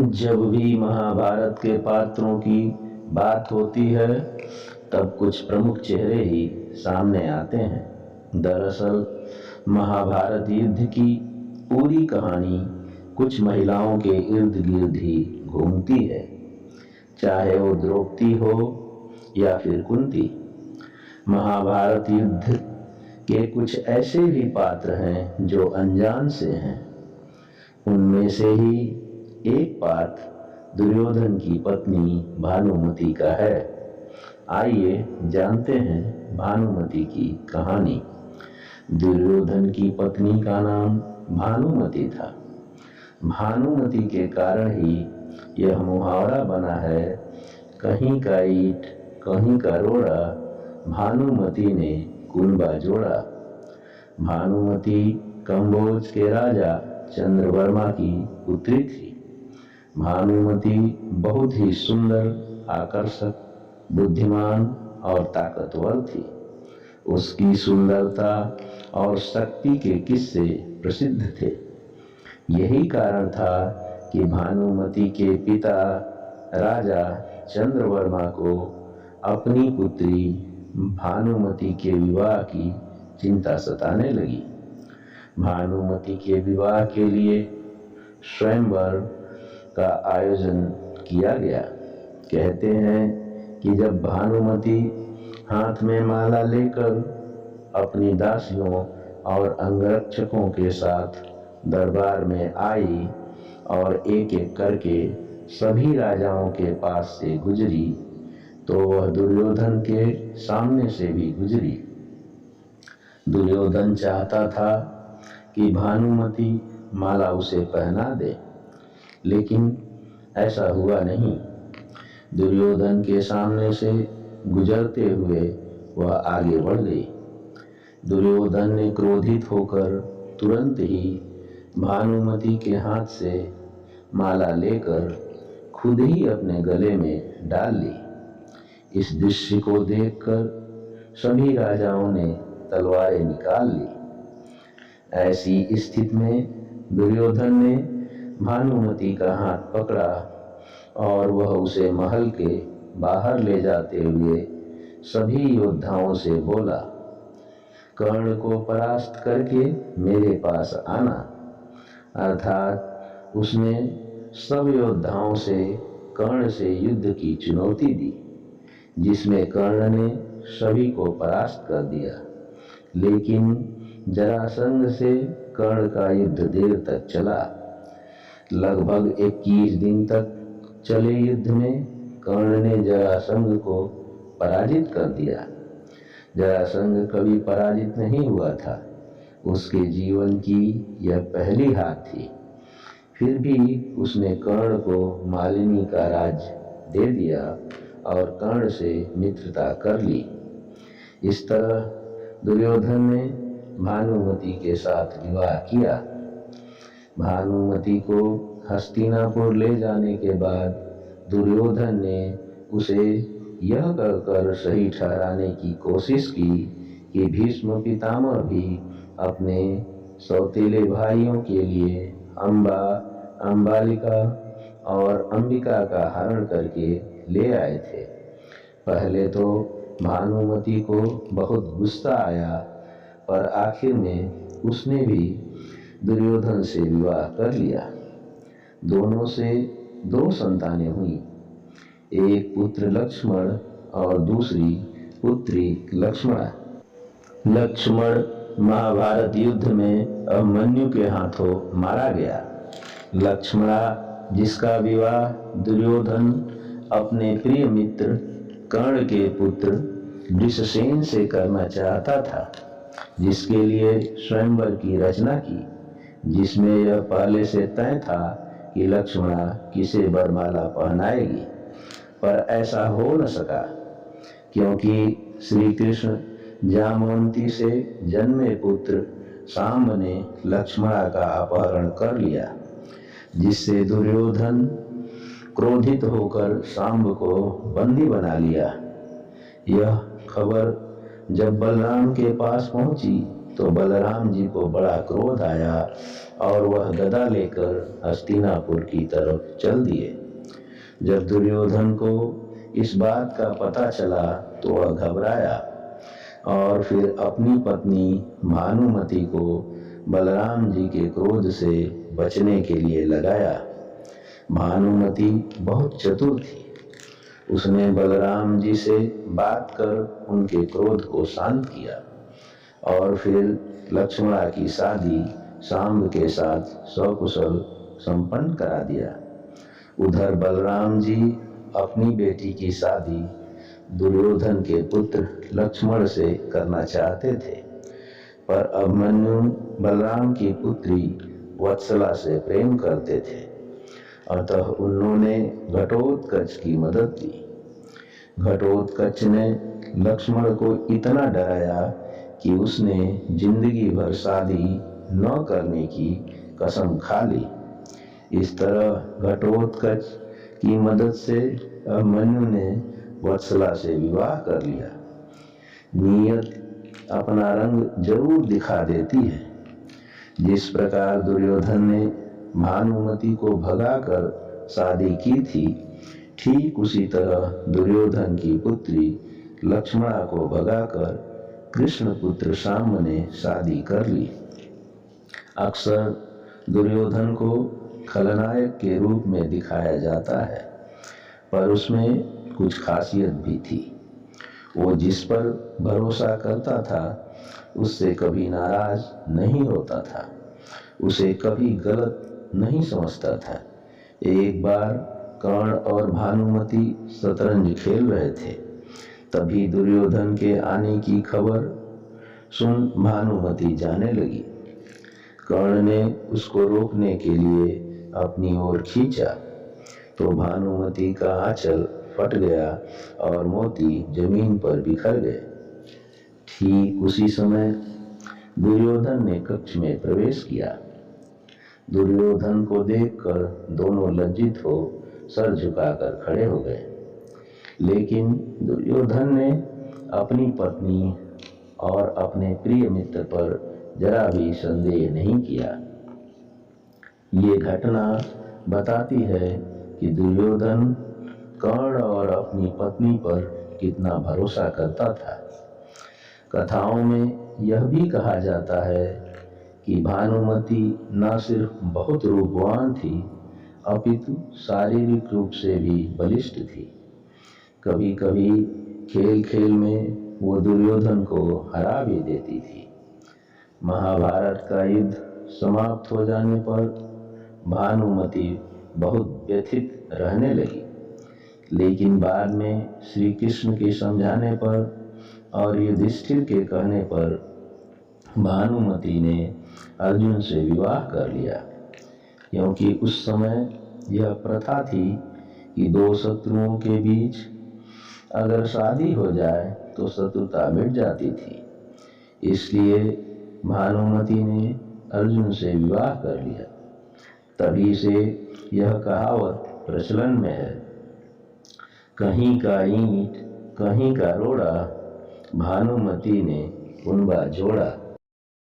जब भी महाभारत के पात्रों की बात होती है तब कुछ प्रमुख चेहरे ही सामने आते हैं। दरअसल महाभारत युद्ध की पूरी कहानी कुछ महिलाओं के इर्द गिर्द ही घूमती है, चाहे वो द्रौपदी हो या फिर कुंती। महाभारत युद्ध के कुछ ऐसे भी पात्र हैं जो अनजान से हैं। उनमें से ही एक पात्र दुर्योधन की पत्नी भानुमति का है। आइए जानते हैं भानुमति की कहानी। दुर्योधन की पत्नी का नाम भानुमति था। भानुमति के कारण ही यह मुहावरा बना है, कहीं का ईंट कहीं का रोड़ा, भानुमति ने कुनबा जोड़ा। भानुमति कंबोज के राजा चंद्रवर्मा की पुत्री थी। भानुमति बहुत ही सुंदर, आकर्षक, बुद्धिमान और ताकतवर थी। उसकी सुंदरता और शक्ति के किस्से प्रसिद्ध थे। यही कारण था कि भानुमति के पिता राजा चंद्रवर्मा को अपनी पुत्री भानुमति के विवाह की चिंता सताने लगी। भानुमति के विवाह के लिए स्वयंवर का आयोजन किया गया। कहते हैं कि जब भानुमति हाथ में माला लेकर अपनी दासियों और अंगरक्षकों के साथ दरबार में आई और एक एक करके सभी राजाओं के पास से गुजरी, तो वह दुर्योधन के सामने से भी गुजरी। दुर्योधन चाहता था कि भानुमति माला उसे पहना दे, लेकिन ऐसा हुआ नहीं। दुर्योधन के सामने से गुजरते हुए वह आगे बढ़ गई। दुर्योधन ने क्रोधित होकर तुरंत ही भानुमति के हाथ से माला लेकर खुद ही अपने गले में डाल ली। इस दृश्य को देखकर सभी राजाओं ने तलवारें निकाल ली। ऐसी स्थिति में दुर्योधन ने भानुमति का हाथ पकड़ा और वह उसे महल के बाहर ले जाते हुए सभी योद्धाओं से बोला, कर्ण को परास्त करके मेरे पास आना। अर्थात उसने सब योद्धाओं से कर्ण से युद्ध की चुनौती दी, जिसमें कर्ण ने सभी को परास्त कर दिया। लेकिन जरासंध से कर्ण का युद्ध देर तक चला। लगभग 21 दिन तक चले युद्ध में कर्ण ने जरासंध को पराजित कर दिया। जरासंध कभी पराजित नहीं हुआ था। उसके जीवन की यह पहली हार थी। फिर भी उसने कर्ण को मालिनी का राज्य दे दिया और कर्ण से मित्रता कर ली। इस तरह दुर्योधन ने भानुमति के साथ विवाह किया। भानुमति को हस्तिनापुर ले जाने के बाद दुर्योधन ने उसे यह कहकर सही ठहराने की कोशिश की कि भीष्म पितामह भी अपने सौतेले भाइयों के लिए अंबा, अंबालिका और अंबिका का हरण करके ले आए थे। पहले तो भानुमति को बहुत गुस्सा आया, पर आखिर में उसने भी दुर्योधन से विवाह कर लिया। दोनों से 2 संतानें हुई, एक पुत्र लक्ष्मण और दूसरी पुत्री लक्ष्मणा। लक्ष्मण महाभारत युद्ध में अभिमन्यु के हाथों मारा गया। लक्ष्मणा, जिसका विवाह दुर्योधन अपने प्रिय मित्र कर्ण के पुत्र वृषसेन से करना चाहता था, जिसके लिए स्वयंवर की रचना की, जिसमें यह पहले से तय था कि लक्ष्मणा किसे वरमाला पहनाएगी। पर ऐसा हो न सका, क्योंकि श्री कृष्ण जामवंती से जन्मे पुत्र सांब ने लक्ष्मणा का अपहरण कर लिया, जिससे दुर्योधन क्रोधित होकर सांब को बंदी बना लिया। यह खबर जब बलराम के पास पहुंची तो बलराम जी को बड़ा क्रोध आया और वह गदा लेकर हस्तिनापुर की तरफ चल दिए। जब दुर्योधन को इस बात का पता चला तो वह घबराया और फिर अपनी पत्नी भानुमति को बलराम जी के क्रोध से बचने के लिए लगाया। भानुमति बहुत चतुर थी। उसने बलराम जी से बात कर उनके क्रोध को शांत किया और फिर लक्ष्मणा की शादी सांब के साथ सकुशल संपन्न करा दिया। उधर बलराम जी अपनी बेटी की शादी दुर्योधन के पुत्र लक्ष्मण से करना चाहते थे, पर अभिमन्यु बलराम की पुत्री वत्सला से प्रेम करते थे, अतः उन्होंने घटोत्कच की मदद दी। घटोत्कच ने लक्ष्मण को इतना डराया कि उसने जिंदगी भर शादी न करने की कसम खा ली। इस तरह घटोत्कच की मदद से अभिमन्यु ने वत्सला से विवाह कर लिया। नियत अपना रंग जरूर दिखा देती है। जिस प्रकार दुर्योधन ने भानुमति को भगाकर शादी की थी, ठीक उसी तरह दुर्योधन की पुत्री लक्ष्मणा को भगाकर कृष्ण पुत्र शाम ने शादी कर ली। अक्सर दुर्योधन को खलनायक के रूप में दिखाया जाता है, पर उसमें कुछ खासियत भी थी। वो जिस पर भरोसा करता था उससे कभी नाराज नहीं होता था, उसे कभी गलत नहीं समझता था। एक बार कर्ण और भानुमति शतरंज खेल रहे थे, तभी दुर्योधन के आने की खबर सुन भानुमति जाने लगी। कर्ण ने उसको रोकने के लिए अपनी ओर खींचा तो भानुमति का आंचल फट गया और मोती जमीन पर बिखर गए। ठीक उसी समय दुर्योधन ने कक्ष में प्रवेश किया। दुर्योधन को देखकर दोनों लज्जित हो सर झुकाकर खड़े हो गए, लेकिन दुर्योधन ने अपनी पत्नी और अपने प्रिय मित्र पर जरा भी संदेह नहीं किया। ये घटना बताती है कि दुर्योधन कर्ण और अपनी पत्नी पर कितना भरोसा करता था। कथाओं में यह भी कहा जाता है कि भानुमति न सिर्फ बहुत रूपवान थी, अपितु शारीरिक रूप से भी बलिष्ठ थी। कभी कभी खेल खेल में वो दुर्योधन को हरा भी देती थी। महाभारत का युद्ध समाप्त हो जाने पर भानुमति बहुत व्यथित रहने लगी, लेकिन बाद में श्री कृष्ण के समझाने पर और युधिष्ठिर के कहने पर भानुमति ने अर्जुन से विवाह कर लिया, क्योंकि उस समय यह प्रथा थी कि दो शत्रुओं के बीच अगर शादी हो जाए तो शत्रुता मिट जाती थी। इसलिए भानुमति ने अर्जुन से विवाह कर लिया। तभी से यह कहावत प्रचलन में है, कहीं का ईंट कहीं का रोड़ा, भानुमति ने कुंबा जोड़ा।